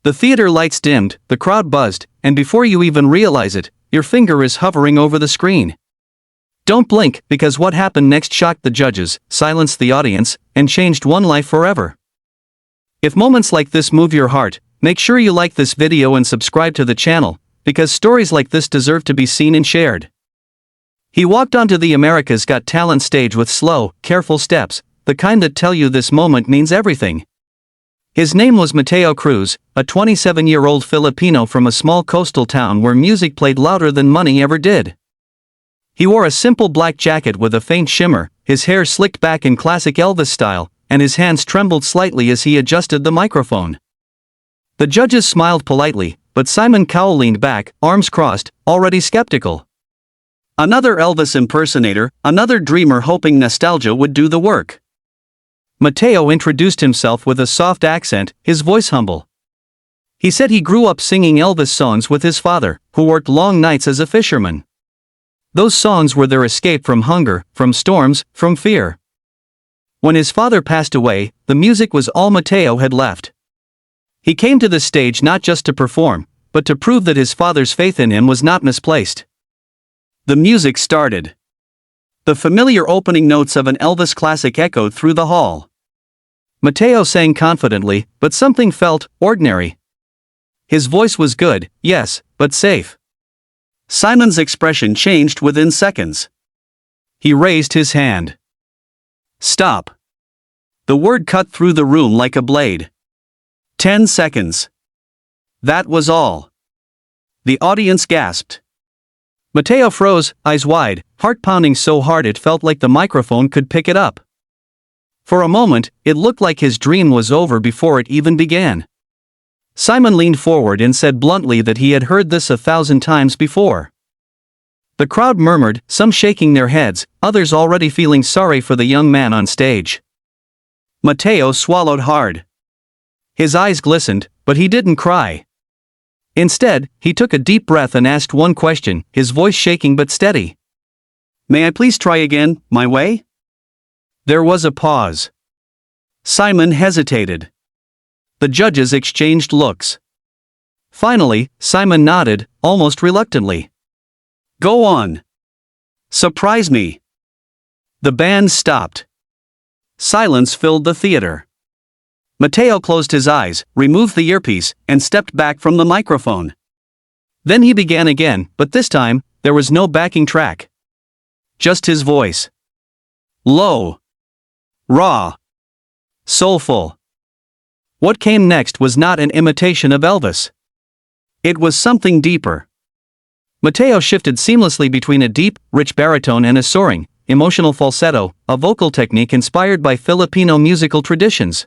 The theater lights dimmed, the crowd buzzed, and before you even realize it, your finger is hovering over the screen. Don't blink, because what happened next shocked the judges, silenced the audience, and changed one life forever. If moments like this move your heart, make sure you like this video and subscribe to the channel, because stories like this deserve to be seen and shared. He walked onto the America's Got Talent stage with slow, careful steps, the kind that tell you this moment means everything. His name was Mateo Cruz, a 27-year-old Filipino from a small coastal town where music played louder than money ever did. He wore a simple black jacket with a faint shimmer, his hair slicked back in classic Elvis style, and his hands trembled slightly as he adjusted the microphone. The judges smiled politely, but Simon Cowell leaned back, arms crossed, already skeptical. Another Elvis impersonator, another dreamer hoping nostalgia would do the work. Mateo introduced himself with a soft accent, his voice humble. He said he grew up singing Elvis songs with his father, who worked long nights as a fisherman. Those songs were their escape from hunger, from storms, from fear. When his father passed away, the music was all Mateo had left. He came to the stage not just to perform, but to prove that his father's faith in him was not misplaced. The music started. The familiar opening notes of an Elvis classic echoed through the hall. Mateo sang confidently, but something felt ordinary. His voice was good, yes, but safe. Simon's expression changed within seconds. He raised his hand. Stop. The word cut through the room like a blade. 10 seconds. That was all. The audience gasped. Mateo froze, eyes wide, heart pounding so hard it felt like the microphone could pick it up. For a moment, it looked like his dream was over before it even began. Simon leaned forward and said bluntly that he had heard this 1,000 times before. The crowd murmured, some shaking their heads, others already feeling sorry for the young man on stage. Mateo swallowed hard. His eyes glistened, but he didn't cry. Instead, he took a deep breath and asked one question, his voice shaking but steady. May I please try again, my way? There was a pause. Simon hesitated. The judges exchanged looks. Finally, Simon nodded, almost reluctantly. Go on. Surprise me. The band stopped. Silence filled the theater. Mateo closed his eyes, removed the earpiece, and stepped back from the microphone. Then he began again, but this time, there was no backing track. Just his voice. Low. Raw. Soulful. What came next was not an imitation of Elvis. It was something deeper. Mateo shifted seamlessly between a deep, rich baritone and a soaring, emotional falsetto, a vocal technique inspired by Filipino musical traditions.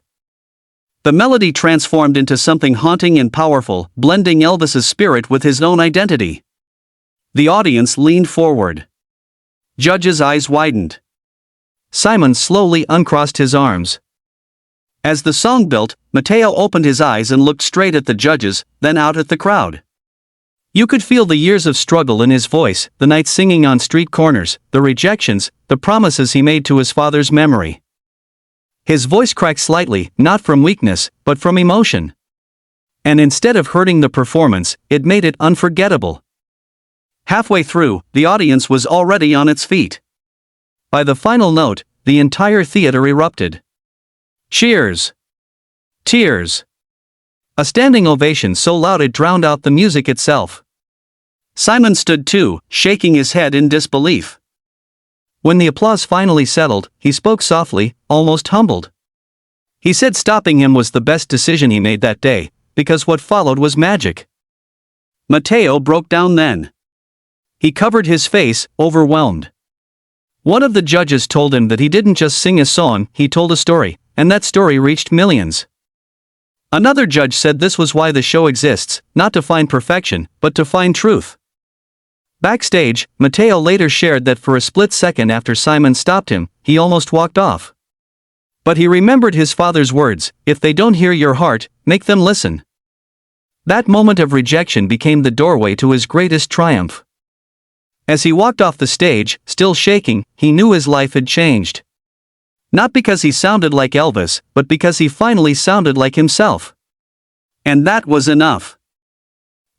The melody transformed into something haunting and powerful, blending Elvis's spirit with his own identity. The audience leaned forward. Judges' eyes widened. Simon slowly uncrossed his arms. As the song built, Mateo opened his eyes and looked straight at the judges, then out at the crowd. You could feel the years of struggle in his voice, the nights singing on street corners, the rejections, the promises he made to his father's memory. His voice cracked slightly, not from weakness, but from emotion. And instead of hurting the performance, it made it unforgettable. Halfway through, the audience was already on its feet. By the final note, the entire theater erupted. Cheers. Tears. A standing ovation so loud it drowned out the music itself. Simon stood too, shaking his head in disbelief. When the applause finally settled, he spoke softly, almost humbled. He said stopping him was the best decision he made that day, because what followed was magic. Mateo broke down then. He covered his face, overwhelmed. One of the judges told him that he didn't just sing a song, he told a story, and that story reached millions. Another judge said this was why the show exists, not to find perfection, but to find truth. Backstage, Mateo later shared that for a split second after Simon stopped him, he almost walked off. But he remembered his father's words, if they don't hear your heart, make them listen. That moment of rejection became the doorway to his greatest triumph. As he walked off the stage, still shaking, he knew his life had changed. Not because he sounded like Elvis, but because he finally sounded like himself. And that was enough.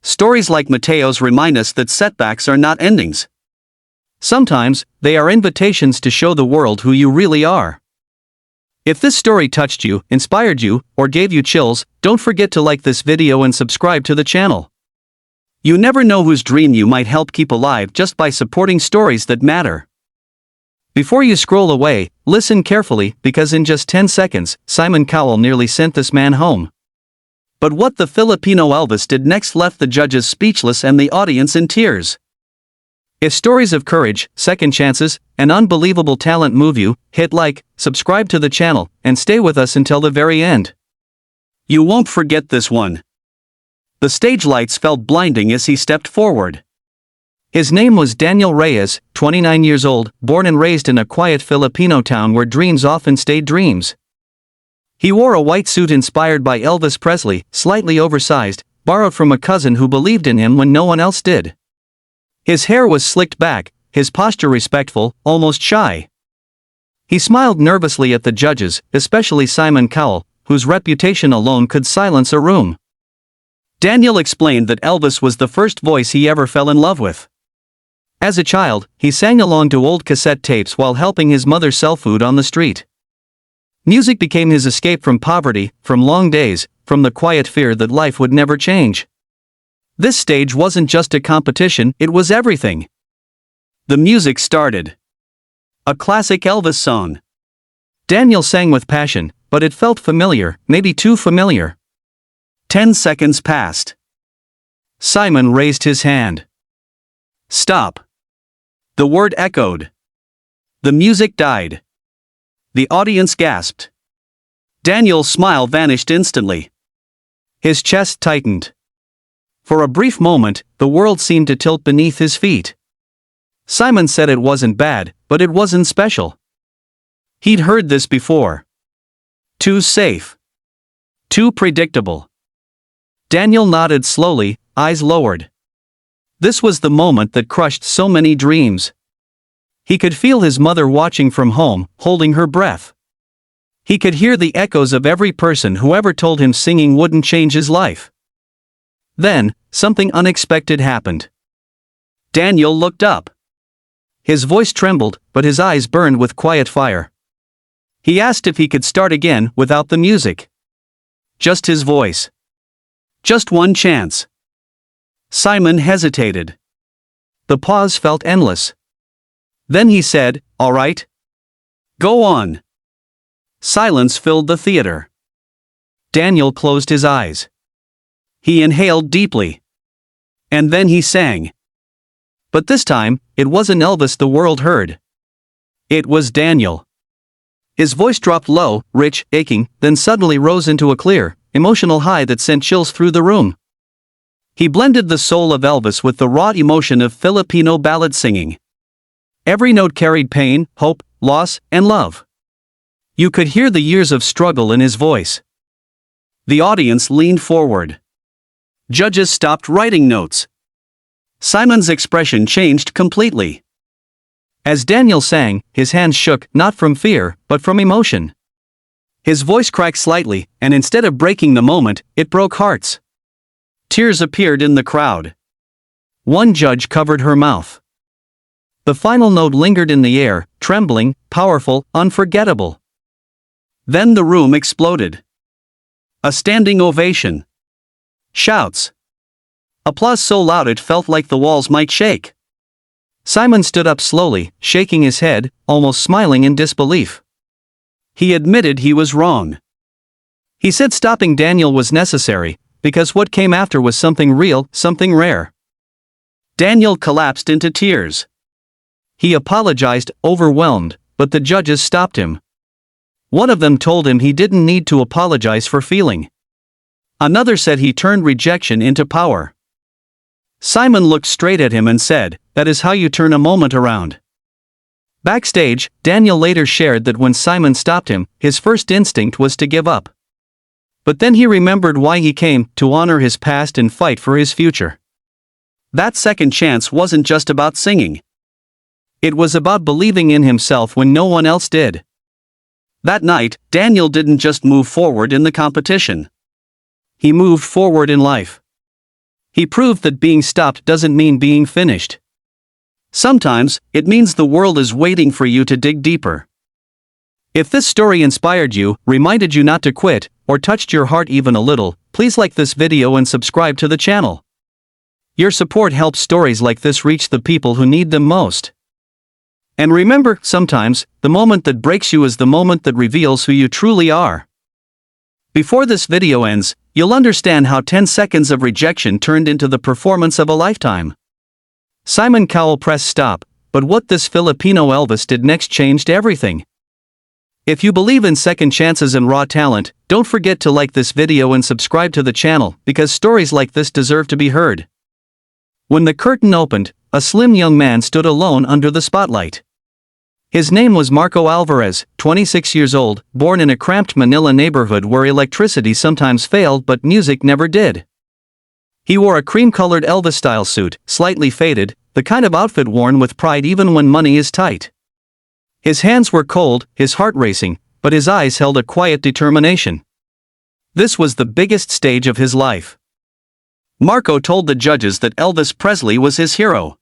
Stories like Mateo's remind us that setbacks are not endings. Sometimes, they are invitations to show the world who you really are. If this story touched you, inspired you, or gave you chills, don't forget to like this video and subscribe to the channel. You never know whose dream you might help keep alive just by supporting stories that matter. Before you scroll away, listen carefully, because in just 10 seconds, Simon Cowell nearly sent this man home. But what the Filipino Elvis did next left the judges speechless and the audience in tears. If stories of courage, second chances, and unbelievable talent move you, hit like, subscribe to the channel, and stay with us until the very end. You won't forget this one. The stage lights felt blinding as he stepped forward. His name was Daniel Reyes, 29 years old, born and raised in a quiet Filipino town where dreams often stayed dreams. He wore a white suit inspired by Elvis Presley, slightly oversized, borrowed from a cousin who believed in him when no one else did. His hair was slicked back, his posture respectful, almost shy. He smiled nervously at the judges, especially Simon Cowell, whose reputation alone could silence a room. Daniel explained that Elvis was the first voice he ever fell in love with. As a child, he sang along to old cassette tapes while helping his mother sell food on the street. Music became his escape from poverty, from long days, from the quiet fear that life would never change. This stage wasn't just a competition, it was everything. The music started. A classic Elvis song. Daniel sang with passion, but it felt familiar, maybe too familiar. 10 seconds passed. Simon raised his hand. Stop. The word echoed. The music died. The audience gasped. Daniel's smile vanished instantly. His chest tightened. For a brief moment, the world seemed to tilt beneath his feet. Simon said it wasn't bad, but it wasn't special. He'd heard this before. Too safe. Too predictable. Daniel nodded slowly, eyes lowered. This was the moment that crushed so many dreams. He could feel his mother watching from home, holding her breath. He could hear the echoes of every person who ever told him singing wouldn't change his life. Then, something unexpected happened. Daniel looked up. His voice trembled, but his eyes burned with quiet fire. He asked if he could start again without the music. Just his voice. Just one chance. Simon hesitated. The pause felt endless. Then he said, "All right. Go on." Silence filled the theater. Daniel closed his eyes. He inhaled deeply. And then he sang. But this time, it wasn't Elvis the world heard. It was Daniel. His voice dropped low, rich, aching, then suddenly rose into a clear, emotional high that sent chills through the room. He blended the soul of Elvis with the raw emotion of Filipino ballad singing. Every note carried pain, hope, loss, and love. You could hear the years of struggle in his voice. The audience leaned forward. Judges stopped writing notes. Simon's expression changed completely. As Daniel sang, his hands shook, not from fear, but from emotion. His voice cracked slightly, and instead of breaking the moment, it broke hearts. Tears appeared in the crowd. One judge covered her mouth. The final note lingered in the air, trembling, powerful, unforgettable. Then the room exploded. A standing ovation. Shouts. Applause so loud it felt like the walls might shake. Simon stood up slowly, shaking his head, almost smiling in disbelief. He admitted he was wrong. He said stopping Daniel was necessary, because what came after was something real, something rare. Daniel collapsed into tears. He apologized, overwhelmed, but the judges stopped him. One of them told him he didn't need to apologize for feeling. Another said he turned rejection into power. Simon looked straight at him and said, "That is how you turn a moment around." Backstage, Daniel later shared that when Simon stopped him, his first instinct was to give up. But then he remembered why he came, to honor his past and fight for his future. That second chance wasn't just about singing. It was about believing in himself when no one else did. That night, Daniel didn't just move forward in the competition. He moved forward in life. He proved that being stopped doesn't mean being finished. Sometimes, it means the world is waiting for you to dig deeper. If this story inspired you, reminded you not to quit, or touched your heart even a little, please like this video and subscribe to the channel. Your support helps stories like this reach the people who need them most. And remember, sometimes, the moment that breaks you is the moment that reveals who you truly are. Before this video ends, you'll understand how 10 seconds of rejection turned into the performance of a lifetime. Simon Cowell pressed stop, but what this Filipino Elvis did next changed everything. If you believe in second chances and raw talent, don't forget to like this video and subscribe to the channel, because stories like this deserve to be heard. When the curtain opened, a slim young man stood alone under the spotlight. His name was Marco Alvarez, 26 years old, born in a cramped Manila neighborhood where electricity sometimes failed but music never did. He wore a cream-colored Elvis-style suit, slightly faded, the kind of outfit worn with pride even when money is tight. His hands were cold, his heart racing, but his eyes held a quiet determination. This was the biggest stage of his life. Marco told the judges that Elvis Presley was his hero.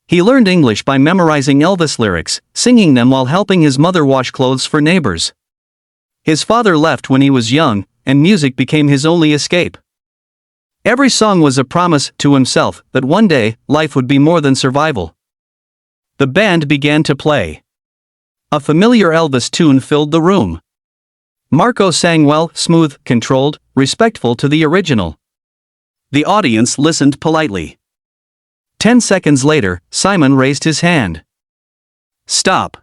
He learned English by memorizing Elvis lyrics, singing them while helping his mother wash clothes for neighbors. His father left when he was young, and music became his only escape. Every song was a promise to himself that one day, life would be more than survival. The band began to play. A familiar Elvis tune filled the room. Marco sang well, smooth, controlled, respectful to the original. The audience listened politely. 10 seconds later, Simon raised his hand. Stop.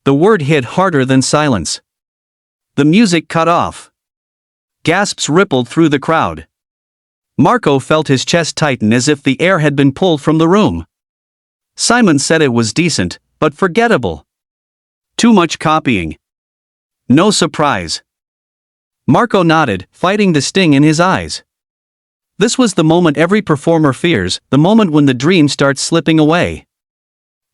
The word hit harder than silence. The music cut off. Gasps rippled through the crowd. Marco felt his chest tighten as if the air had been pulled from the room. Simon said it was decent, but forgettable. Too much copying. No surprise. Marco nodded, fighting the sting in his eyes. This was the moment every performer fears, the moment when the dream starts slipping away.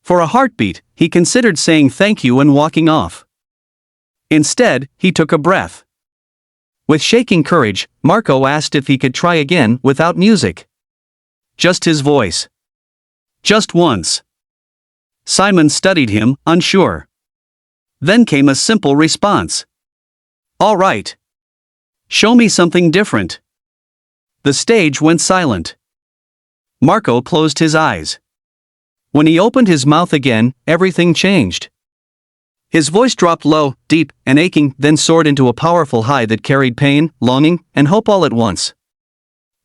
For a heartbeat, he considered saying thank you and walking off. Instead, he took a breath. With shaking courage, Marco asked if he could try again without music. Just his voice. Just once. Simon studied him, unsure. Then came a simple response. All right. Show me something different. The stage went silent. Marco closed his eyes. When he opened his mouth again, everything changed. His voice dropped low, deep, and aching, then soared into a powerful high that carried pain, longing, and hope all at once.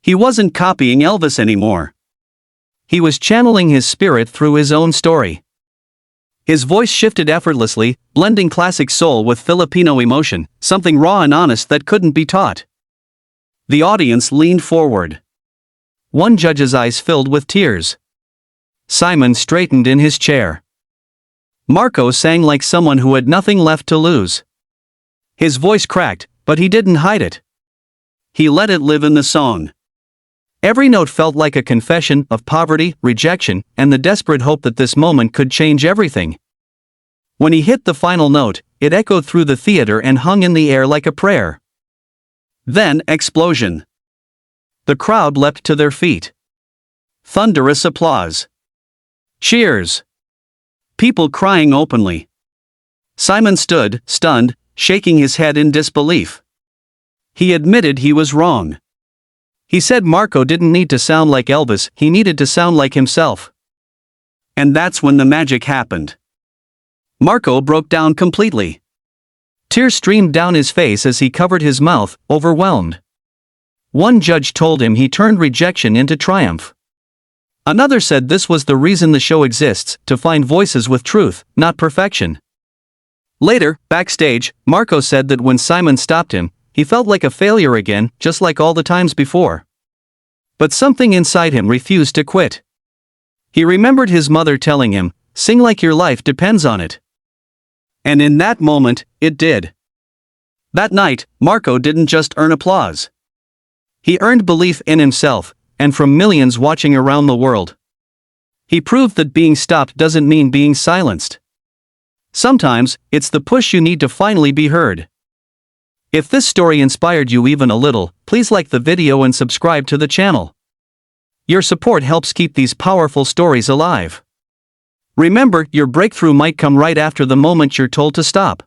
He wasn't copying Elvis anymore. He was channeling his spirit through his own story. His voice shifted effortlessly, blending classic soul with Filipino emotion, something raw and honest that couldn't be taught. The audience leaned forward. One judge's eyes filled with tears. Simon straightened in his chair. Marco sang like someone who had nothing left to lose. His voice cracked, but he didn't hide it. He let it live in the song. Every note felt like a confession of poverty, rejection, and the desperate hope that this moment could change everything. When he hit the final note, it echoed through the theater and hung in the air like a prayer. Then, explosion. The crowd leapt to their feet. Thunderous applause. Cheers. People crying openly. Simon stood, stunned, shaking his head in disbelief. He admitted he was wrong. He said Marco didn't need to sound like Elvis, he needed to sound like himself. And that's when the magic happened. Marco broke down completely. Tears streamed down his face as he covered his mouth, overwhelmed. One judge told him he turned rejection into triumph. Another said this was the reason the show exists, to find voices with truth, not perfection. Later, backstage, Marco said that when Simon stopped him, he felt like a failure again, just like all the times before. But something inside him refused to quit. He remembered his mother telling him, "Sing like your life depends on it." And in that moment, it did. That night, Marco didn't just earn applause. He earned belief in himself, and from millions watching around the world. He proved that being stopped doesn't mean being silenced. Sometimes, it's the push you need to finally be heard. If this story inspired you even a little, please like the video and subscribe to the channel. Your support helps keep these powerful stories alive. Remember, your breakthrough might come right after the moment you're told to stop.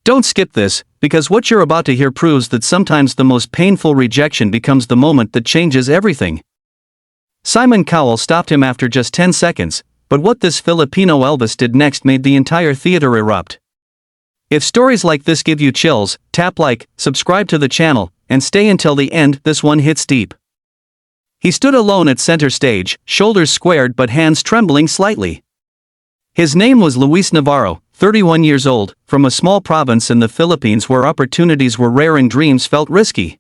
Don't skip this, because what you're about to hear proves that sometimes the most painful rejection becomes the moment that changes everything. Simon Cowell stopped him after just 10 seconds, but what this Filipino Elvis did next made the entire theater erupt. If stories like this give you chills, tap like, subscribe to the channel, and stay until the end. This one hits deep. He stood alone at center stage, shoulders squared but hands trembling slightly. His name was Luis Navarro, 31 years old, from a small province in the Philippines where opportunities were rare and dreams felt risky.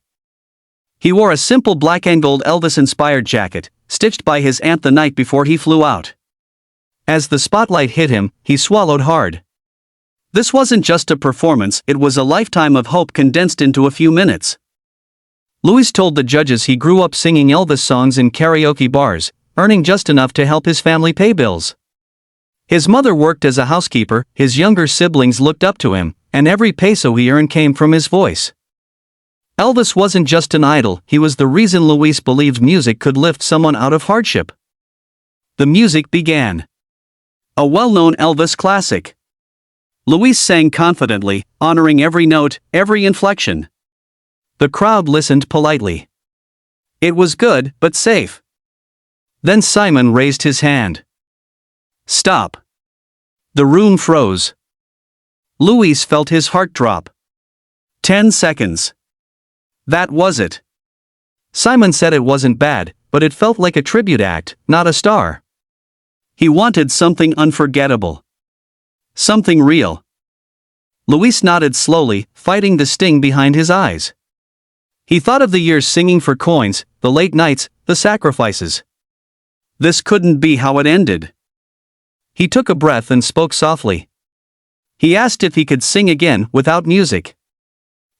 He wore a simple black and gold Elvis-inspired jacket, stitched by his aunt the night before he flew out. As the spotlight hit him, he swallowed hard. This wasn't just a performance, it was a lifetime of hope condensed into a few minutes. Luis told the judges he grew up singing Elvis songs in karaoke bars, earning just enough to help his family pay bills. His mother worked as a housekeeper, his younger siblings looked up to him, and every peso he earned came from his voice. Elvis wasn't just an idol, he was the reason Luis believed music could lift someone out of hardship. The music began. A well-known Elvis classic. Luis sang confidently, honoring every note, every inflection. The crowd listened politely. It was good, but safe. Then Simon raised his hand. Stop. The room froze. Luis felt his heart drop. 10 seconds. That was it. Simon said it wasn't bad, but it felt like a tribute act, not a star. He wanted something unforgettable. Something real. Luis nodded slowly, fighting the sting behind his eyes. He thought of the years singing for coins, the late nights, the sacrifices. This couldn't be how it ended. He took a breath and spoke softly. He asked if he could sing again without music.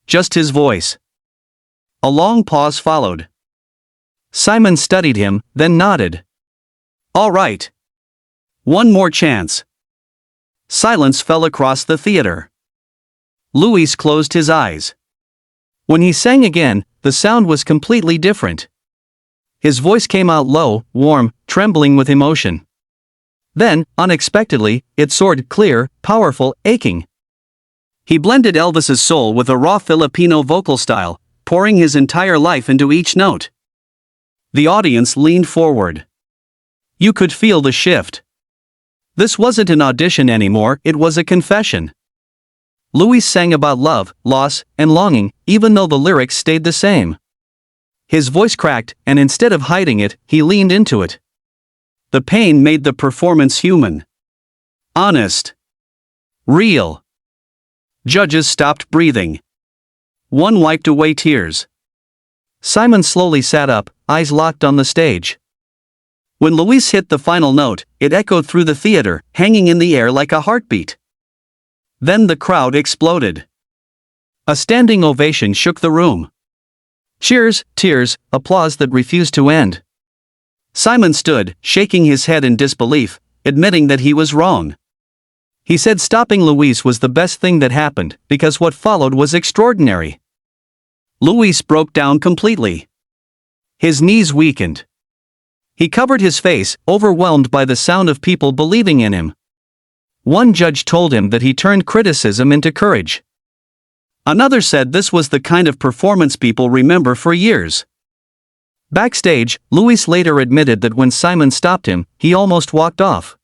Just his voice. A long pause followed. Simon studied him, then nodded. All right. One more chance. Silence fell across the theater. Luis closed his eyes. When he sang again, the sound was completely different. His voice came out low, warm, trembling with emotion. Then, unexpectedly, it soared clear, powerful, aching. He blended Elvis's soul with a raw Filipino vocal style, pouring his entire life into each note. The audience leaned forward. You could feel the shift. This wasn't an audition anymore, it was a confession. Luis sang about love, loss, and longing, even though the lyrics stayed the same. His voice cracked, and instead of hiding it, he leaned into it. The pain made the performance human. Honest. Real. Judges stopped breathing. One wiped away tears. Simon slowly sat up, eyes locked on the stage. When Luis hit the final note, it echoed through the theater, hanging in the air like a heartbeat. Then the crowd exploded. A standing ovation shook the room. Cheers, tears, applause that refused to end. Simon stood, shaking his head in disbelief, admitting that he was wrong. He said stopping Luis was the best thing that happened, because what followed was extraordinary. Luis broke down completely. His knees weakened. He covered his face, overwhelmed by the sound of people believing in him. One judge told him that he turned criticism into courage. Another said this was the kind of performance people remember for years. Backstage, Luis later admitted that when Simon stopped him, he almost walked off.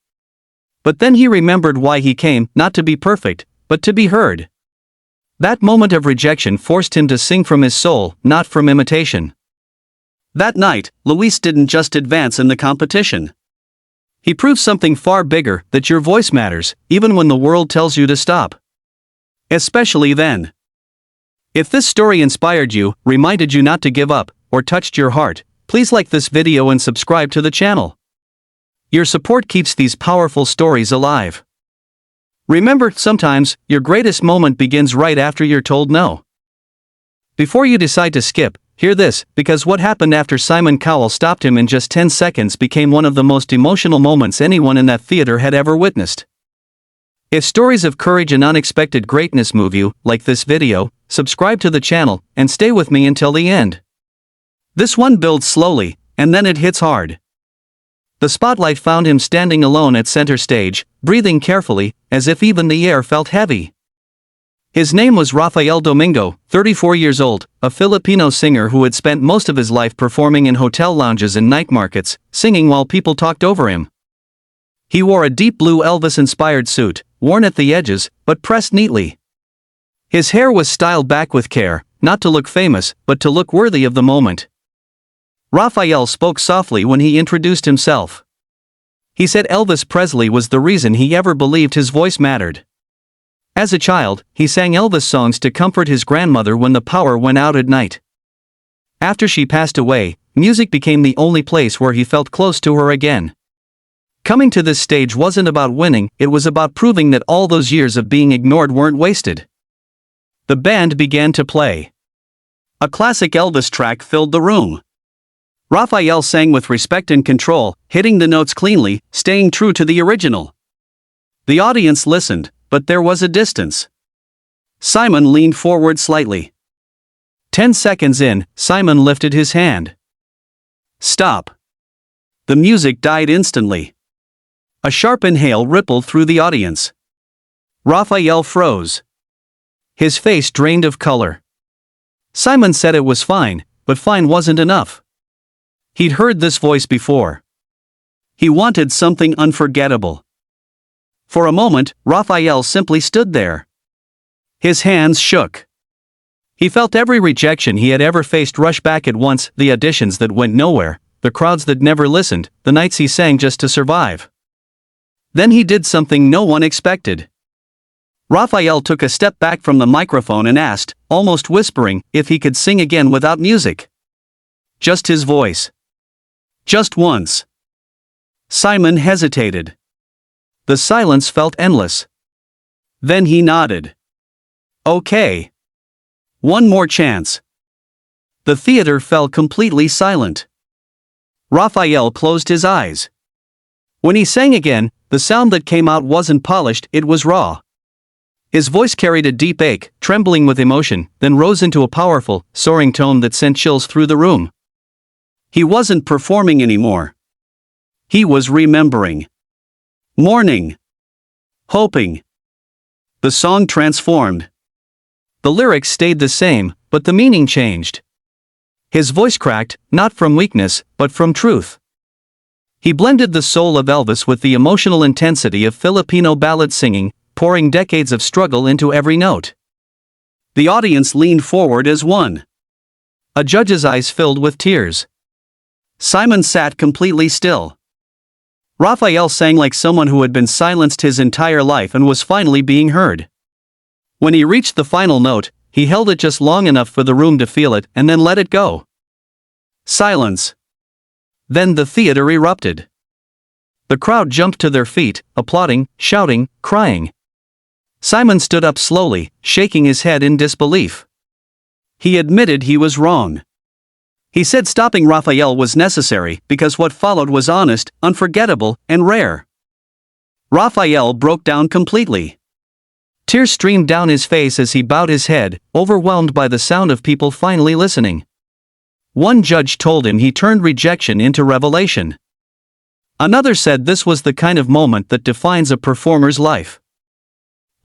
But then he remembered why he came, not to be perfect, but to be heard. That moment of rejection forced him to sing from his soul, not from imitation. That night, Luis didn't just advance in the competition. He proved something far bigger, that your voice matters, even when the world tells you to stop. Especially then. If this story inspired you, reminded you not to give up, or touched your heart, please like this video and subscribe to the channel. Your support keeps these powerful stories alive. Remember, sometimes, your greatest moment begins right after you're told no. Before you decide to skip, hear this, because what happened after Simon Cowell stopped him in just 10 seconds became one of the most emotional moments anyone in that theater had ever witnessed. If stories of courage and unexpected greatness move you, like this video, subscribe to the channel, and stay with me until the end. This one builds slowly, and then it hits hard. The spotlight found him standing alone at center stage, breathing carefully, as if even the air felt heavy. His name was Rafael Domingo, 34 years old, a Filipino singer who had spent most of his life performing in hotel lounges and night markets, singing while people talked over him. He wore a deep blue Elvis-inspired suit, worn at the edges, but pressed neatly. His hair was styled back with care, not to look famous, but to look worthy of the moment. Rafael spoke softly when he introduced himself. He said Elvis Presley was the reason he ever believed his voice mattered. As a child, he sang Elvis songs to comfort his grandmother when the power went out at night. After she passed away, music became the only place where he felt close to her again. Coming to this stage wasn't about winning, it was about proving that all those years of being ignored weren't wasted. The band began to play. A classic Elvis track filled the room. Rafael sang with respect and control, hitting the notes cleanly, staying true to the original. The audience listened, but there was a distance. Simon leaned forward slightly. 10 seconds in, Simon lifted his hand. Stop. The music died instantly. A sharp inhale rippled through the audience. Rafael froze. His face drained of color. Simon said it was fine, but fine wasn't enough. He'd heard this voice before. He wanted something unforgettable. For a moment, Rafael simply stood there. His hands shook. He felt every rejection he had ever faced rush back at once, the auditions that went nowhere, the crowds that never listened, the nights he sang just to survive. Then he did something no one expected. Rafael took a step back from the microphone and asked, almost whispering, if he could sing again without music. Just his voice. Just once. Simon hesitated. The silence felt endless. Then he nodded. Okay. One more chance. The theater fell completely silent. Rafael closed his eyes. When he sang again, the sound that came out wasn't polished, it was raw. His voice carried a deep ache, trembling with emotion, then rose into a powerful, soaring tone that sent chills through the room. He wasn't performing anymore. He was remembering. Mourning. Hoping. The song transformed. The lyrics stayed the same, but the meaning changed. His voice cracked, not from weakness, but from truth. He blended the soul of Elvis with the emotional intensity of Filipino ballad singing, pouring decades of struggle into every note. The audience leaned forward as one. A judge's eyes filled with tears. Simon sat completely still. Rafael sang like someone who had been silenced his entire life and was finally being heard. When he reached the final note, he held it just long enough for the room to feel it and then let it go. Silence. Then the theater erupted. The crowd jumped to their feet, applauding, shouting, crying. Simon stood up slowly, shaking his head in disbelief. He admitted he was wrong. He said stopping Rafael was necessary because what followed was honest, unforgettable, and rare. Rafael broke down completely. Tears streamed down his face as he bowed his head, overwhelmed by the sound of people finally listening. One judge told him he turned rejection into revelation. Another said this was the kind of moment that defines a performer's life.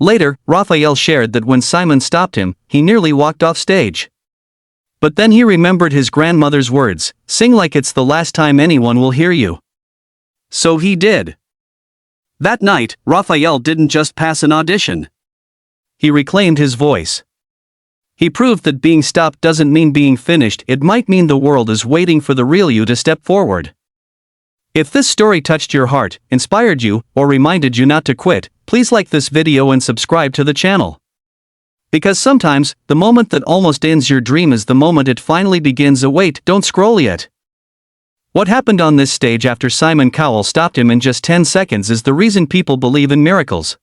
Later, Rafael shared that when Simon stopped him, he nearly walked off stage. But then he remembered his grandmother's words, "Sing like it's the last time anyone will hear you." So he did. That night, Rafael didn't just pass an audition. He reclaimed his voice. He proved that being stopped doesn't mean being finished, it might mean the world is waiting for the real you to step forward. If this story touched your heart, inspired you, or reminded you not to quit, please like this video and subscribe to the channel. Because sometimes, the moment that almost ends your dream is the moment it finally begins. Wait, don't scroll yet. What happened on this stage after Simon Cowell stopped him in just 10 seconds is the reason people believe in miracles.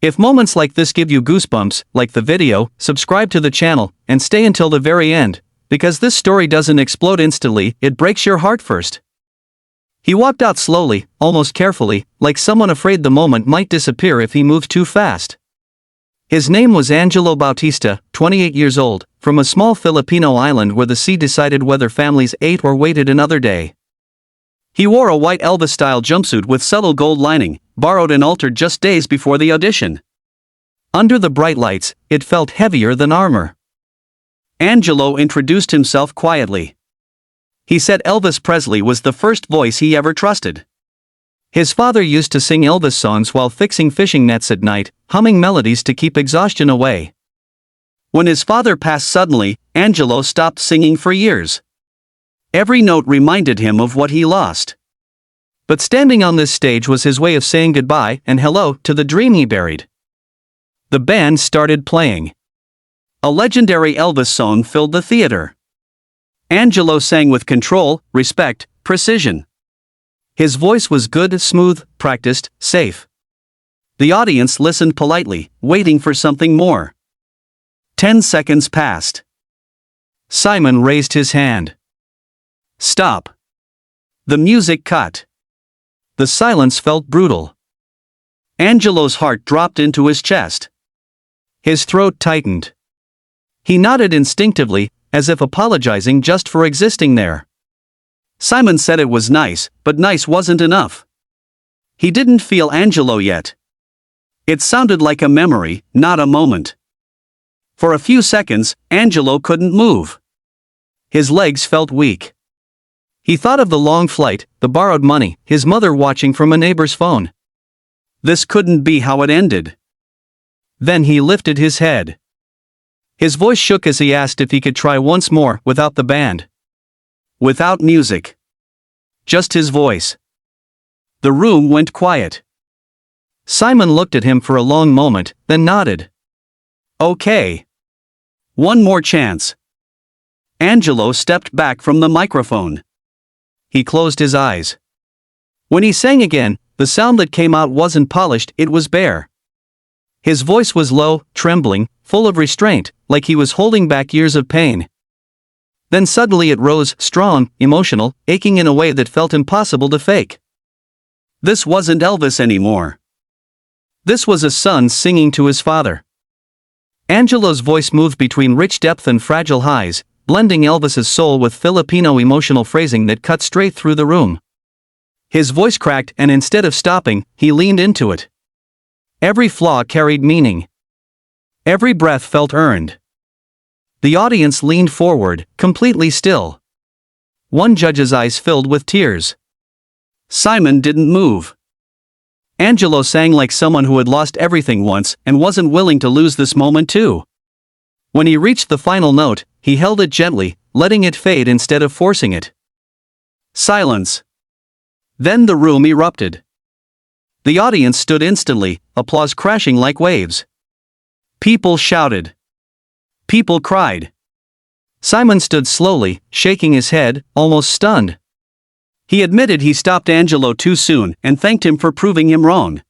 If moments like this give you goosebumps, like the video, subscribe to the channel, and stay until the very end, because this story doesn't explode instantly, it breaks your heart first. He walked out slowly, almost carefully, like someone afraid the moment might disappear if he moved too fast. His name was Angelo Bautista, 28 years old, from a small Filipino island where the sea decided whether families ate or waited another day. He wore a white Elvis-style jumpsuit with subtle gold lining, borrowed and altered just days before the audition. Under the bright lights, it felt heavier than armor. Angelo introduced himself quietly. He said Elvis Presley was the first voice he ever trusted. His father used to sing Elvis songs while fixing fishing nets at night, humming melodies to keep exhaustion away. When his father passed suddenly, Angelo stopped singing for years. Every note reminded him of what he lost. But standing on this stage was his way of saying goodbye and hello to the dream he buried. The band started playing. A legendary Elvis song filled the theater. Angelo sang with control, respect, precision. His voice was good, smooth, practiced, safe. The audience listened politely, waiting for something more. 10 seconds passed. Simon raised his hand. Stop. The music cut. The silence felt brutal. Angelo's heart dropped into his chest. His throat tightened. He nodded instinctively, as if apologizing just for existing there. Simon said it was nice, but nice wasn't enough. He didn't feel Angelo yet. It sounded like a memory, not a moment. For a few seconds, Angelo couldn't move. His legs felt weak. He thought of the long flight, the borrowed money, his mother watching from a neighbor's phone. This couldn't be how it ended. Then he lifted his head. His voice shook as he asked if he could try once more without the band. Without music. Just his voice. The room went quiet. Simon looked at him for a long moment, then nodded. Okay. One more chance. Angelo stepped back from the microphone. He closed his eyes. When he sang again, the sound that came out wasn't polished, it was bare. His voice was low, trembling, full of restraint, like he was holding back years of pain. Then suddenly it rose, strong, emotional, aching in a way that felt impossible to fake. This wasn't Elvis anymore. This was a son singing to his father. Angelo's voice moved between rich depth and fragile highs, blending Elvis's soul with Filipino emotional phrasing that cut straight through the room. His voice cracked, and instead of stopping, he leaned into it. Every flaw carried meaning. Every breath felt earned. The audience leaned forward, completely still. One judge's eyes filled with tears. Simon didn't move. Angelo sang like someone who had lost everything once and wasn't willing to lose this moment too. When he reached the final note, he held it gently, letting it fade instead of forcing it. Silence. Then the room erupted. The audience stood instantly, applause crashing like waves. People shouted. People cried. Simon stood slowly, shaking his head, almost stunned. He admitted he stopped Angelo too soon and thanked him for proving him wrong.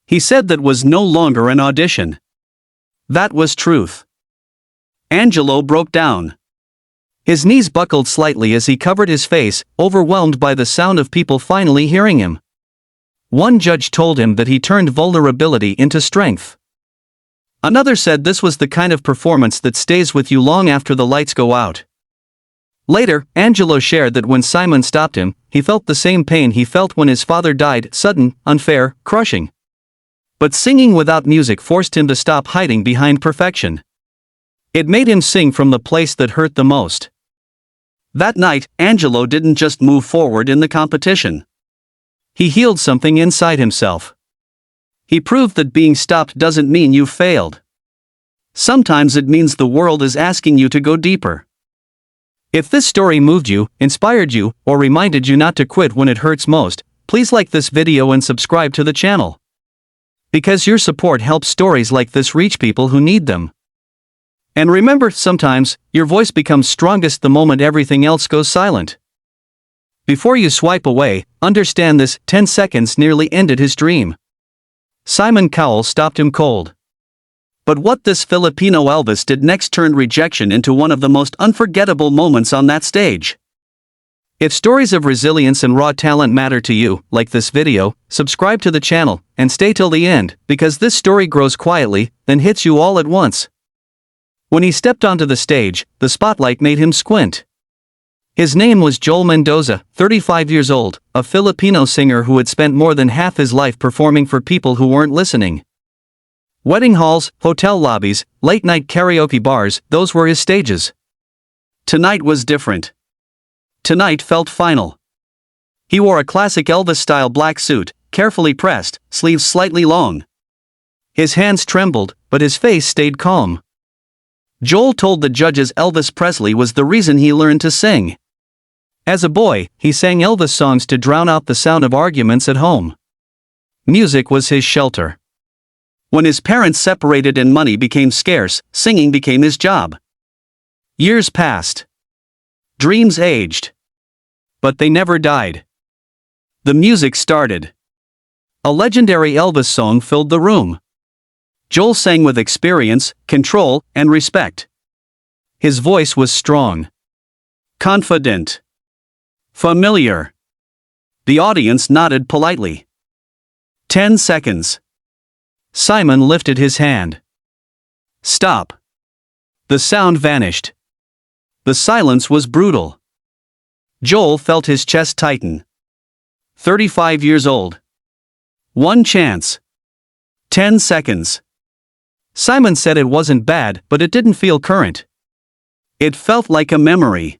He said that was no longer an audition. That was truth. Angelo broke down. His knees buckled slightly as he covered his face, overwhelmed by the sound of people finally hearing him. One judge told him that he turned vulnerability into strength. Another said this was the kind of performance that stays with you long after the lights go out. Later, Angelo shared that when Simon stopped him, he felt the same pain he felt when his father died, sudden, unfair, crushing. But singing without music forced him to stop hiding behind perfection. It made him sing from the place that hurt the most. That night, Angelo didn't just move forward in the competition. He healed something inside himself. He proved that being stopped doesn't mean you've failed. Sometimes it means the world is asking you to go deeper. If this story moved you, inspired you, or reminded you not to quit when it hurts most, please like this video and subscribe to the channel. Because your support helps stories like this reach people who need them. And remember, sometimes, your voice becomes strongest the moment everything else goes silent. Before you swipe away, understand this: 10 seconds nearly ended his dream. Simon Cowell stopped him cold. But what this Filipino Elvis did next turned rejection into one of the most unforgettable moments on that stage. If stories of resilience and raw talent matter to you, like this video, subscribe to the channel, and stay till the end, because this story grows quietly, then hits you all at once. When he stepped onto the stage, the spotlight made him squint. His name was Joel Mendoza, 35 years old, a Filipino singer who had spent more than half his life performing for people who weren't listening. Wedding halls, hotel lobbies, late-night karaoke bars, those were his stages. Tonight was different. Tonight felt final. He wore a classic Elvis-style black suit, carefully pressed, sleeves slightly long. His hands trembled, but his face stayed calm. Joel told the judges Elvis Presley was the reason he learned to sing. As a boy, he sang Elvis songs to drown out the sound of arguments at home. Music was his shelter. When his parents separated and money became scarce, singing became his job. Years passed. Dreams aged. But they never died. The music started. A legendary Elvis song filled the room. Joel sang with experience, control, and respect. His voice was strong. Confident. Familiar. The audience nodded politely. 10 seconds. Simon lifted his hand. Stop. The sound vanished. The silence was brutal. Joel felt his chest tighten. 35 years old. One chance. 10 seconds. Simon said it wasn't bad, but it didn't feel current. It felt like a memory.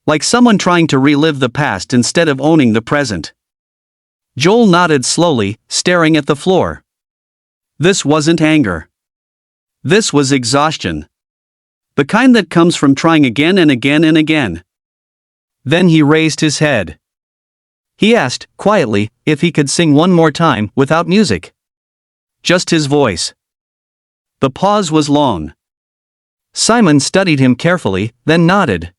Like someone trying to relive the past instead of owning the present. Joel nodded slowly, staring at the floor. This wasn't anger. This was exhaustion. The kind that comes from trying again and again and again. Then he raised his head. He asked, quietly, if he could sing one more time, without music. Just his voice. The pause was long. Simon studied him carefully, then nodded.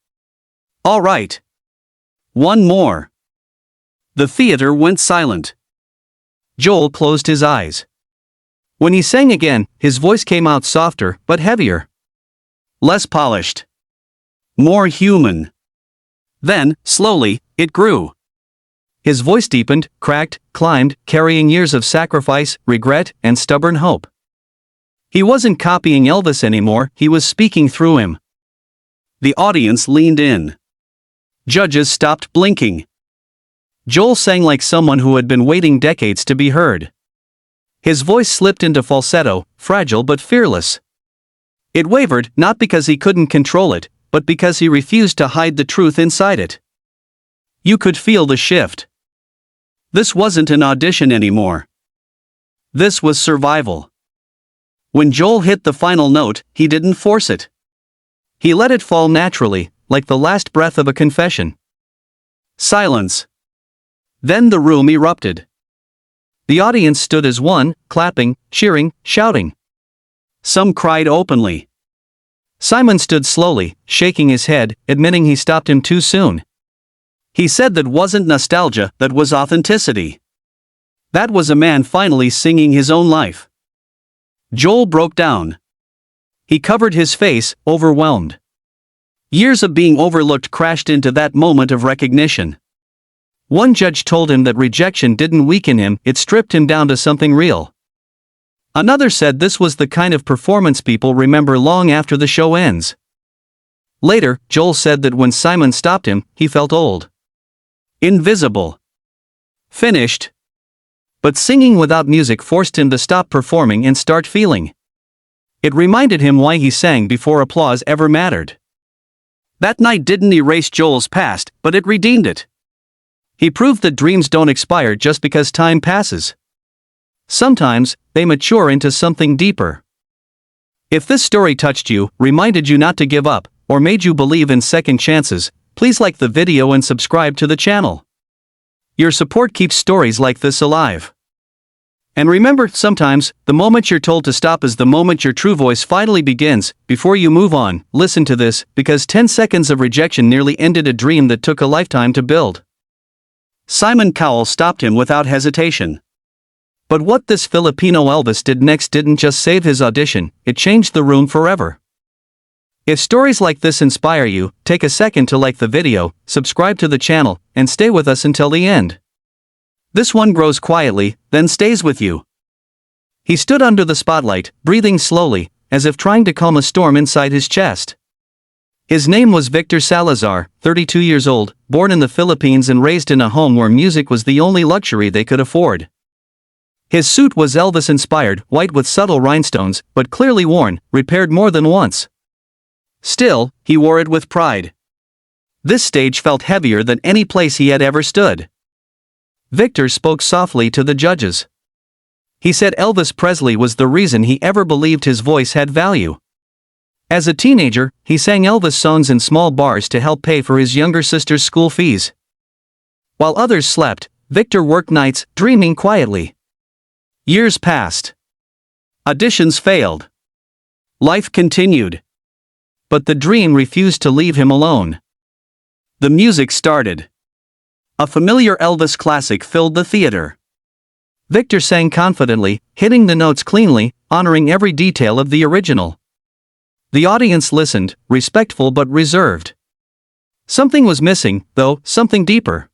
All right. One more. The theater went silent. Joel closed his eyes. When he sang again, his voice came out softer, but heavier. Less polished. More human. Then, slowly, it grew. His voice deepened, cracked, climbed, carrying years of sacrifice, regret, and stubborn hope. He wasn't copying Elvis anymore, he was speaking through him. The audience leaned in. Judges stopped blinking. Joel sang like someone who had been waiting decades to be heard. His voice slipped into falsetto, fragile but fearless. It wavered, not because he couldn't control it, but because he refused to hide the truth inside it. You could feel the shift. This wasn't an audition anymore. This was survival. When Joel hit the final note, he didn't force it. He let it fall naturally, like the last breath of a confession. Silence. Then the room erupted. The audience stood as one, clapping, cheering, shouting. Some cried openly. Simon stood slowly, shaking his head, admitting he stopped him too soon. He said that wasn't nostalgia, that was authenticity. That was a man finally singing his own life. Joel broke down. He covered his face, overwhelmed. Years of being overlooked crashed into that moment of recognition. One judge told him that rejection didn't weaken him, it stripped him down to something real. Another said this was the kind of performance people remember long after the show ends. Later, Joel said that when Simon stopped him, he felt old. Invisible. Finished. But singing without music forced him to stop performing and start feeling. It reminded him why he sang before applause ever mattered. That night didn't erase Joel's past, but it redeemed it. He proved that dreams don't expire just because time passes. Sometimes, they mature into something deeper. If this story touched you, reminded you not to give up, or made you believe in second chances, please like the video and subscribe to the channel. Your support keeps stories like this alive. And remember, sometimes, the moment you're told to stop is the moment your true voice finally begins. Before you move on, listen to this, because 10 seconds of rejection nearly ended a dream that took a lifetime to build. Simon Cowell stopped him without hesitation. But what this Filipino Elvis did next didn't just save his audition, it changed the room forever. If stories like this inspire you, take a second to like the video, subscribe to the channel, and stay with us until the end. This one grows quietly, then stays with you. He stood under the spotlight, breathing slowly, as if trying to calm a storm inside his chest. His name was Victor Salazar, 32 years old, born in the Philippines and raised in a home where music was the only luxury they could afford. His suit was Elvis-inspired, white with subtle rhinestones, but clearly worn, repaired more than once. Still, he wore it with pride. This stage felt heavier than any place he had ever stood. Victor spoke softly to the judges. He said Elvis Presley was the reason he ever believed his voice had value. As a teenager, he sang Elvis songs in small bars to help pay for his younger sister's school fees. While others slept, Victor worked nights, dreaming quietly. Years passed. Auditions failed. Life continued. But the dream refused to leave him alone. The music started. A familiar Elvis classic filled the theater. Victor sang confidently, hitting the notes cleanly, honoring every detail of the original. The audience listened, respectful but reserved. Something was missing, though, something deeper.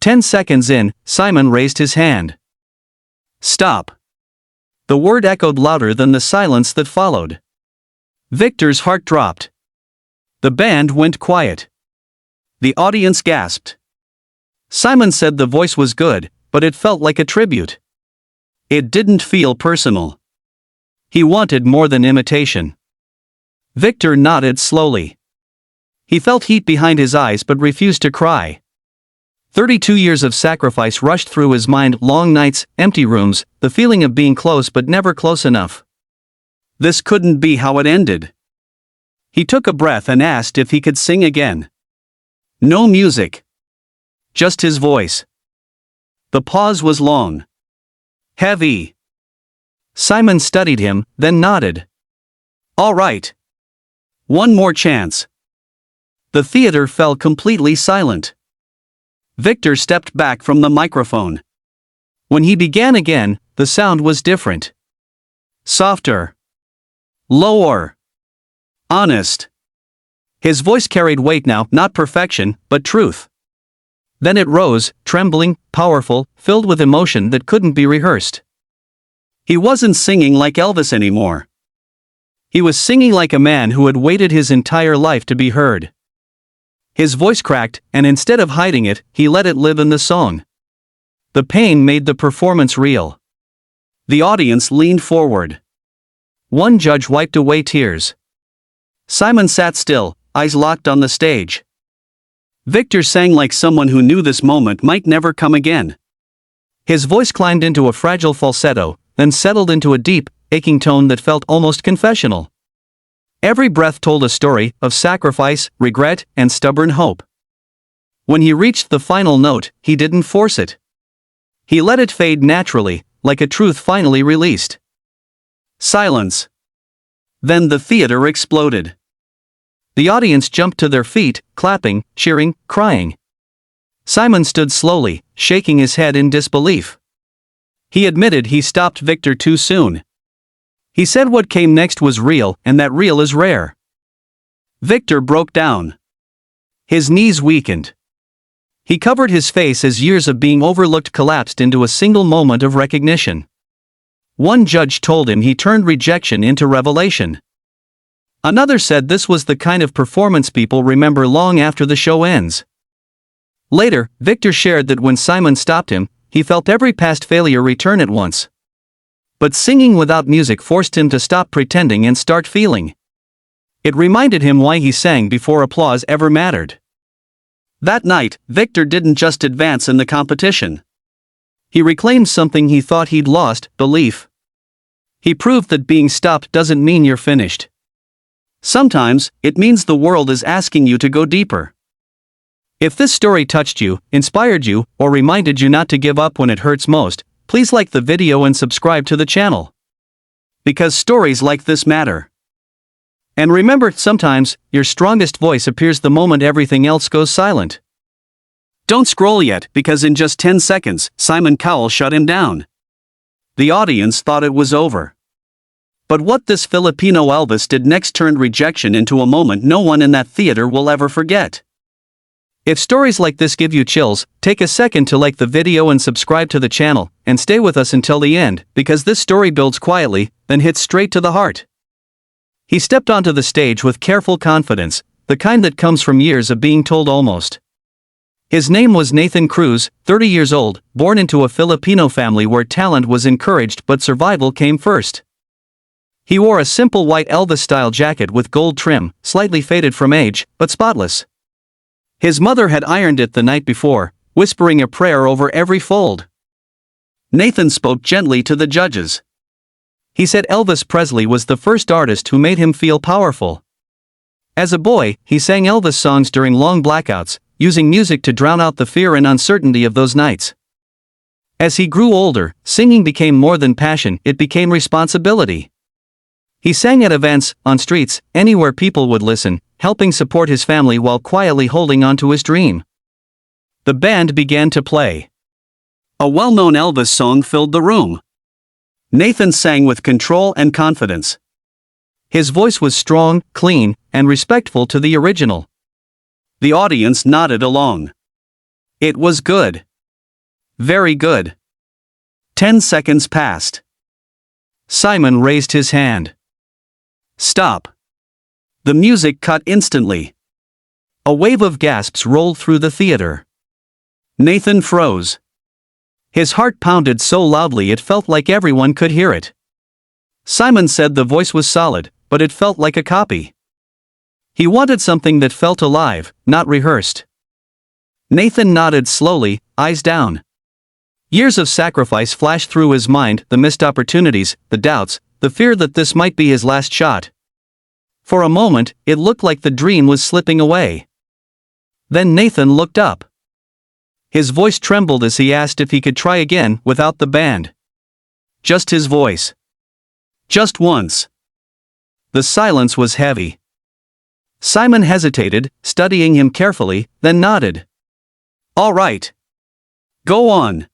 10 seconds in, Simon raised his hand. Stop. The word echoed louder than the silence that followed. Victor's heart dropped. The band went quiet. The audience gasped. Simon said the voice was good, but it felt like a tribute. It didn't feel personal. He wanted more than imitation. Victor nodded slowly. He felt heat behind his eyes but refused to cry. 32 years of sacrifice rushed through his mind, long nights, empty rooms, the feeling of being close but never close enough. This couldn't be how it ended. He took a breath and asked if he could sing again. No music. Just his voice. The pause was long. Heavy. Simon studied him, then nodded. All right. One more chance. The theater fell completely silent. Victor stepped back from the microphone. When he began again, the sound was different. Softer. Lower. Honest. His voice carried weight now, not perfection, but truth. Then it rose, trembling, powerful, filled with emotion that couldn't be rehearsed. He wasn't singing like Elvis anymore. He was singing like a man who had waited his entire life to be heard. His voice cracked, and instead of hiding it, he let it live in the song. The pain made the performance real. The audience leaned forward. One judge wiped away tears. Simon sat still, eyes locked on the stage. Victor sang like someone who knew this moment might never come again. His voice climbed into a fragile falsetto, then settled into a deep, aching tone that felt almost confessional. Every breath told a story of sacrifice, regret, and stubborn hope. When he reached the final note, he didn't force it. He let it fade naturally, like a truth finally released. Silence. Then the theater exploded. The audience jumped to their feet, clapping, cheering, crying. Simon stood slowly, shaking his head in disbelief. He admitted he stopped Victor too soon. He said what came next was real, and that real is rare. Victor broke down. His knees weakened. He covered his face as years of being overlooked collapsed into a single moment of recognition. One judge told him he turned rejection into revelation. Another said this was the kind of performance people remember long after the show ends. Later, Victor shared that when Simon stopped him, he felt every past failure return at once. But singing without music forced him to stop pretending and start feeling. It reminded him why he sang before applause ever mattered. That night, Victor didn't just advance in the competition. He reclaimed something he thought he'd lost, belief. He proved that being stopped doesn't mean you're finished. Sometimes, it means the world is asking you to go deeper. If this story touched you, inspired you, or reminded you not to give up when it hurts most, please like the video and subscribe to the channel. Because stories like this matter. And remember, sometimes, your strongest voice appears the moment everything else goes silent. Don't scroll yet, because in just 10 seconds, Simon Cowell shut him down. The audience thought it was over. But what this Filipino Elvis did next turned rejection into a moment no one in that theater will ever forget. If stories like this give you chills, take a second to like the video and subscribe to the channel, and stay with us until the end, because this story builds quietly, then hits straight to the heart. He stepped onto the stage with careful confidence, the kind that comes from years of being told almost. His name was Nathan Cruz, 30 years old, born into a Filipino family where talent was encouraged but survival came first. He wore a simple white Elvis-style jacket with gold trim, slightly faded from age, but spotless. His mother had ironed it the night before, whispering a prayer over every fold. Nathan spoke gently to the judges. He said Elvis Presley was the first artist who made him feel powerful. As a boy, he sang Elvis songs during long blackouts, using music to drown out the fear and uncertainty of those nights. As he grew older, singing became more than passion, it became responsibility. He sang at events, on streets, anywhere people would listen, helping support his family while quietly holding on to his dream. The band began to play. A well-known Elvis song filled the room. Nathan sang with control and confidence. His voice was strong, clean, and respectful to the original. The audience nodded along. It was good. Very good. 10 seconds passed. Simon raised his hand. Stop. The music cut instantly. A wave of gasps rolled through the theater. Nathan froze. His heart pounded so loudly it felt like everyone could hear it. Simon said the voice was solid, but it felt like a copy. He wanted something that felt alive, not rehearsed. Nathan nodded slowly, eyes down. Years of sacrifice flashed through his mind, the missed opportunities, the doubts, the fear that this might be his last shot. For a moment, it looked like the dream was slipping away. Then Nathan looked up. His voice trembled as he asked if he could try again without the band. Just his voice. Just once. The silence was heavy. Simon hesitated, studying him carefully, then nodded. All right. Go on.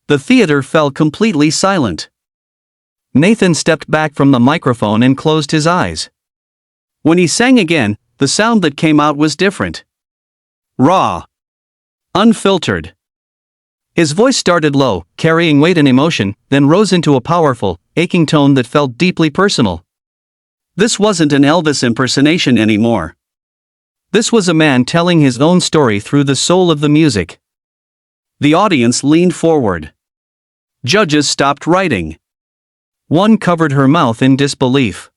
The theater fell completely silent. Nathan stepped back from the microphone and closed his eyes. When he sang again, the sound that came out was different. Raw. Unfiltered. His voice started low, carrying weight and emotion, then rose into a powerful, aching tone that felt deeply personal. This wasn't an Elvis impersonation anymore. This was a man telling his own story through the soul of the music. The audience leaned forward. Judges stopped writing. One covered her mouth in disbelief.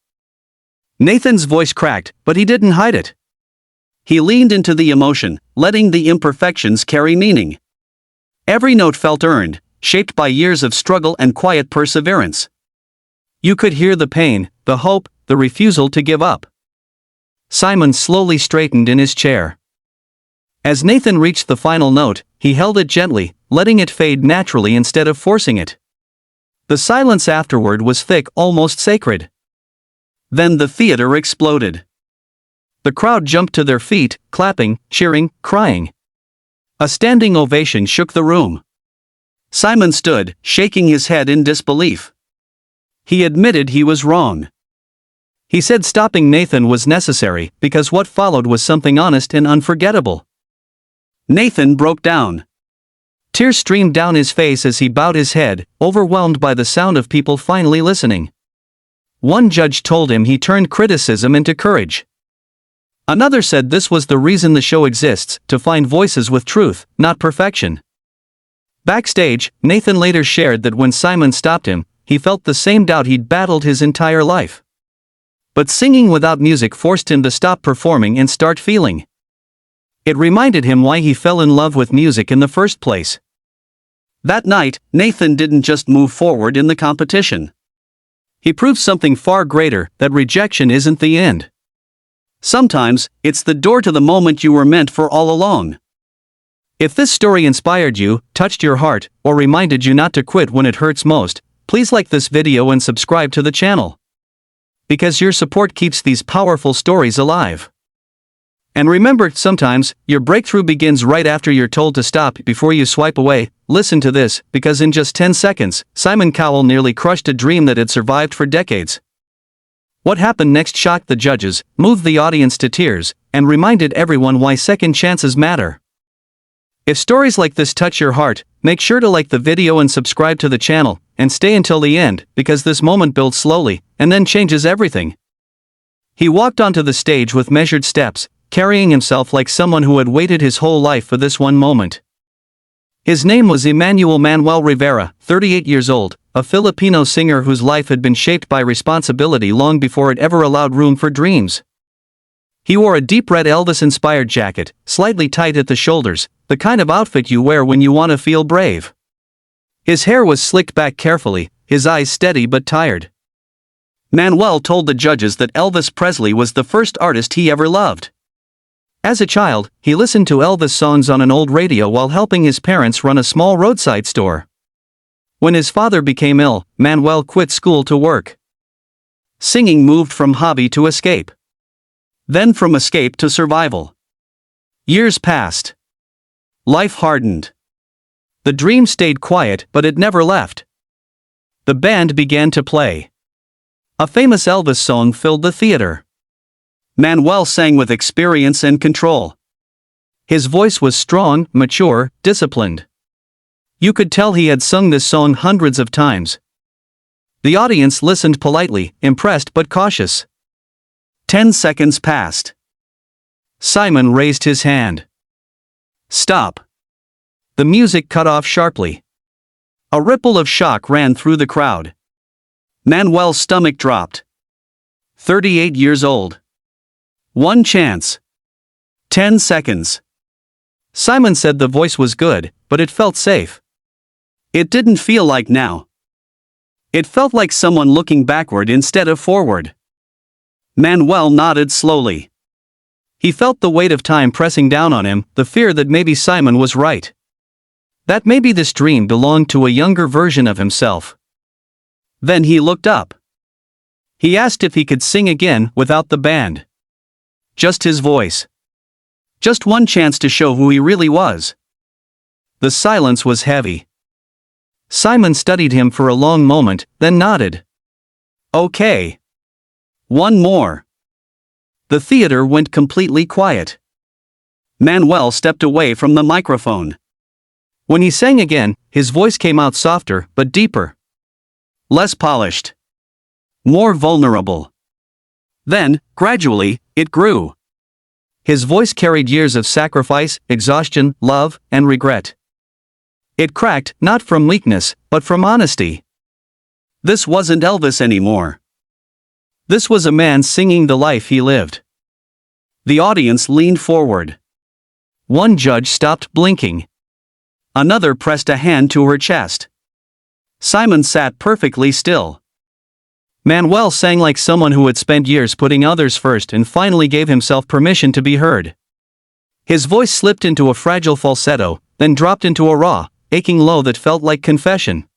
Nathan's voice cracked, but he didn't hide it. He leaned into the emotion, letting the imperfections carry meaning. Every note felt earned, shaped by years of struggle and quiet perseverance. You could hear the pain, the hope, the refusal to give up. Simon slowly straightened in his chair. As Nathan reached the final note, he held it gently, letting it fade naturally instead of forcing it. The silence afterward was thick, almost sacred. Then the theater exploded. The crowd jumped to their feet, clapping, cheering, crying. A standing ovation shook the room. Simon stood, shaking his head in disbelief. He admitted he was wrong. He said stopping Nathan was necessary because what followed was something honest and unforgettable. Nathan broke down. Tears streamed down his face as he bowed his head, overwhelmed by the sound of people finally listening. One judge told him he turned criticism into courage. Another said this was the reason the show exists, to find voices with truth, not perfection. Backstage, Nathan later shared that when Simon stopped him, he felt the same doubt he'd battled his entire life. But singing without music forced him to stop performing and start feeling. It reminded him why he fell in love with music in the first place. That night, Nathan didn't just move forward in the competition. He proved something far greater, that rejection isn't the end. Sometimes, it's the door to the moment you were meant for all along. If this story inspired you, touched your heart, or reminded you not to quit when it hurts most, please like this video and subscribe to the channel. Because your support keeps these powerful stories alive. And remember, sometimes, your breakthrough begins right after you're told to stop before you swipe away. Listen to this, because in just 10 seconds, Simon Cowell nearly crushed a dream that had survived for decades. What happened next shocked the judges, moved the audience to tears, and reminded everyone why second chances matter. If stories like this touch your heart, make sure to like the video and subscribe to the channel, and stay until the end, because this moment builds slowly, and then changes everything. He walked onto the stage with measured steps, carrying himself like someone who had waited his whole life for this one moment. His name was Manuel Rivera, 38 years old, a Filipino singer whose life had been shaped by responsibility long before it ever allowed room for dreams. He wore a deep red Elvis-inspired jacket, slightly tight at the shoulders, the kind of outfit you wear when you want to feel brave. His hair was slicked back carefully, his eyes steady but tired. Manuel told the judges that Elvis Presley was the first artist he ever loved. As a child, he listened to Elvis songs on an old radio while helping his parents run a small roadside store. When his father became ill, Manuel quit school to work. Singing moved from hobby to escape. Then from escape to survival. Years passed. Life hardened. The dream stayed quiet, but it never left. The band began to play. A famous Elvis song filled the theater. Manuel sang with experience and control. His voice was strong, mature, disciplined. You could tell he had sung this song hundreds of times. The audience listened politely, impressed but cautious. 10 seconds passed. Simon raised his hand. Stop. The music cut off sharply. A ripple of shock ran through the crowd. Manuel's stomach dropped. 38 years old. One chance. 10 seconds. Simon said the voice was good, but it felt safe. It didn't feel like now. It felt like someone looking backward instead of forward. Manuel nodded slowly. He felt the weight of time pressing down on him, the fear that maybe Simon was right. That maybe this dream belonged to a younger version of himself. Then he looked up. He asked if he could sing again without the band. Just his voice. Just one chance to show who he really was. The silence was heavy. Simon studied him for a long moment, then nodded. Okay. One more. The theater went completely quiet. Manuel stepped away from the microphone. When he sang again, his voice came out softer but deeper. Less polished. More vulnerable. Then, gradually, it grew. His voice carried years of sacrifice, exhaustion, love, and regret. It cracked, not from weakness, but from honesty. This wasn't Elvis anymore. This was a man singing the life he lived. The audience leaned forward. One judge stopped blinking. Another pressed a hand to her chest. Simon sat perfectly still. Manuel sang like someone who had spent years putting others first and finally gave himself permission to be heard. His voice slipped into a fragile falsetto, then dropped into a raw, aching low that felt like confession.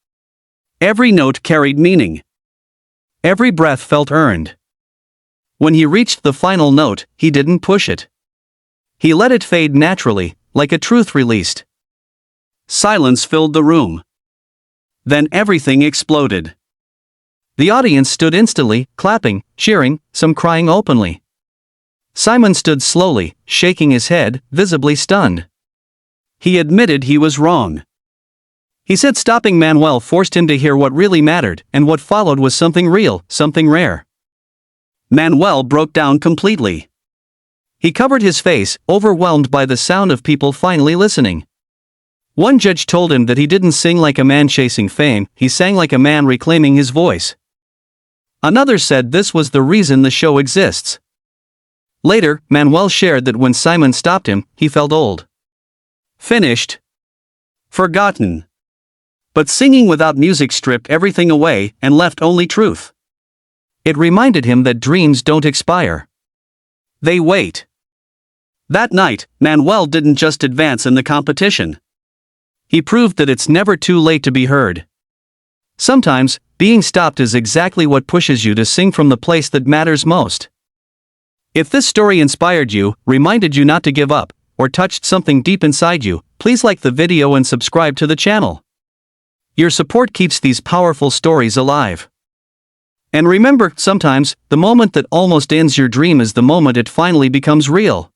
Every note carried meaning. Every breath felt earned. When he reached the final note, he didn't push it. He let it fade naturally, like a truth released. Silence filled the room. Then everything exploded. The audience stood instantly, clapping, cheering, some crying openly. Simon stood slowly, shaking his head, visibly stunned. He admitted he was wrong. He said stopping Manuel forced him to hear what really mattered, and what followed was something real, something rare. Manuel broke down completely. He covered his face, overwhelmed by the sound of people finally listening. One judge told him that he didn't sing like a man chasing fame, he sang like a man reclaiming his voice. Another said this was the reason the show exists. Later, Manuel shared that when Simon stopped him, he felt old. Finished. Forgotten. But singing without music stripped everything away and left only truth. It reminded him that dreams don't expire. They wait. That night, Manuel didn't just advance in the competition. He proved that it's never too late to be heard. Sometimes, being stopped is exactly what pushes you to sing from the place that matters most. If this story inspired you, reminded you not to give up, or touched something deep inside you, please like the video and subscribe to the channel. Your support keeps these powerful stories alive. And remember, sometimes, the moment that almost ends your dream is the moment it finally becomes real.